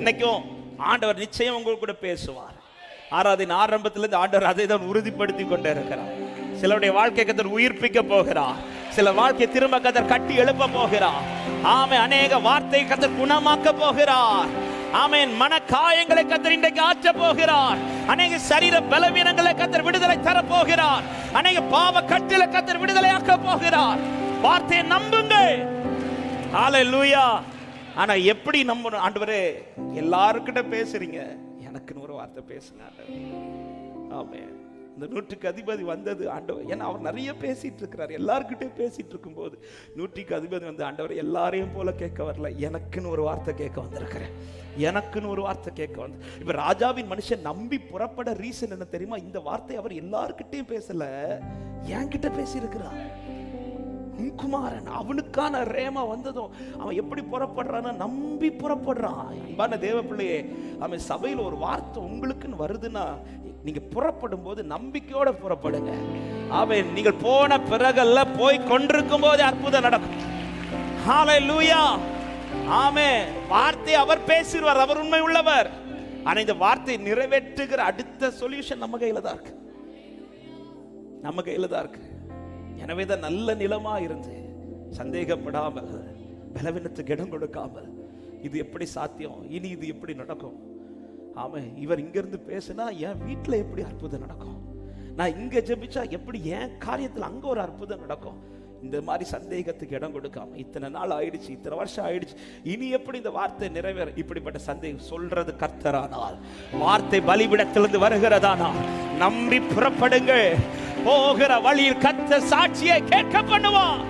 இன்னைக்கும் ஆண்டவர் நிச்சயம் உங்களுக்கு கூட பேசுவார். ஆராதனை ஆரம்பத்திலிருந்து ஆண்டவர் அதை தான் உறுதிப்படுத்தி கொண்டே இருக்கிறார். சிலருடைய வாழ்க்கை கத்தர் உயிர்ப்பிக்க போகிறார். சில வாழ்க்கை திரும்ப கத்தர் கட்டி எழுப்ப போகிறார். ஆமே, அநேக வார்த்தை கத்தர் குணமாக்க போகிறார். ஆமேன், மன காயங்களை கத்தர் இன்றைக்கு ஆற்ற போகிறார். அநேக சரீர பலவீனங்களை கத்தர் விடுதலை தர போகிறார். அநேக பாவ கட்டில கத்தர் விடுதலை ஆக்க போகிறார். வார்த்தையை நம்புங்க. ஹல்லேலூயா. ஆனா எப்படி நம்பணும்? ஆண்டவரே, எல்லாருக்கிட்ட பேசுறீங்க, எனக்குன்னு ஒரு வார்த்தை பேசுங்க. ஆமென். இந்த 100க்கு அதிபதி வந்தது ஆண்டவர், ஏன்னா அவர் நிறைய பேசிட்டு இருக்கிறார். எல்லாருக்கிட்டையும் பேசிட்டு இருக்கும் போது 100க்கு அதிபதி வந்து, ஆண்டவர் எல்லாரையும் போல கேட்க வரல, எனக்குன்னு ஒரு வார்த்தை கேட்க வந்திருக்கிறேன், எனக்குன்னு ஒரு வார்த்தை கேட்க வந்து. இப்ப ராஜாவின் மனுஷன் நம்பி புறப்பட ரீசன் என்ன தெரியுமா? இந்த வார்த்தை அவர் எல்லாருக்கிட்டையும் பேசல, என்கிட்ட பேசி இருக்கிறார். குமாரன் அவனுக்கான ரேமா வந்ததும் அவன் எப்படி புறப்படுறான்னு நம்பி புறப்படுறான். அன்பான தேவ பிள்ளையே, அவன் சபையில் ஒரு வார்த்தை உங்களுக்குன்னு வருதுன்னா நீங்க புறப்படும் போது நம்பிக்கையோட புறப்படுங்க. அவன் நீங்கள் போன பிறகல்ல, போய் கொண்டிருக்கும் போது அற்புதம் நடக்கும். ஹல்லேலூயா. ஆமென். வார்த்தை அவர் பேசிடுவார், அவர் உண்மை உள்ளவர். ஆனா இந்த வார்த்தை நிறைவேற்றுகிற அடுத்த சொல்யூஷன் நம்ம கையில தான் இருக்கு, நம்ம கையில தான் இருக்கு. எனவே தான் நல்ல நிலமா இருந்து சந்தேகப்படாமல், பலவீனத்துக்கு இடம் கொடுக்காமல், இது எப்படி சாத்தியம், இனி இது எப்படி நடக்கும்? ஆமா, இவர் இங்க இருந்து பேசினா என் வீட்டுல எப்படி அற்புதம் நடக்கும், நான் இங்க ஜெபிச்சா எப்படி என் காரியத்தில் அங்க ஒரு அற்புதம் நடக்கும்? இந்த மாதிரி சந்தேகத்துக்கு இடம் கொடுக்காம, இத்தனை நாள் ஆயிடுச்சு, இத்தனை வருஷம் ஆயிடுச்சு, இனி எப்படி இந்த வார்த்தை நிறைவேற? இப்படிப்பட்ட சந்தேகம் சொல்றது கர்த்தரானால், வார்த்தை பலிபிடத்திலிருந்து வருகிறதானால் நம்பி புறப்படுங்க. போகிற வழியில் கர்த்தர் சாட்சியை கேட்க பண்ணுவான்.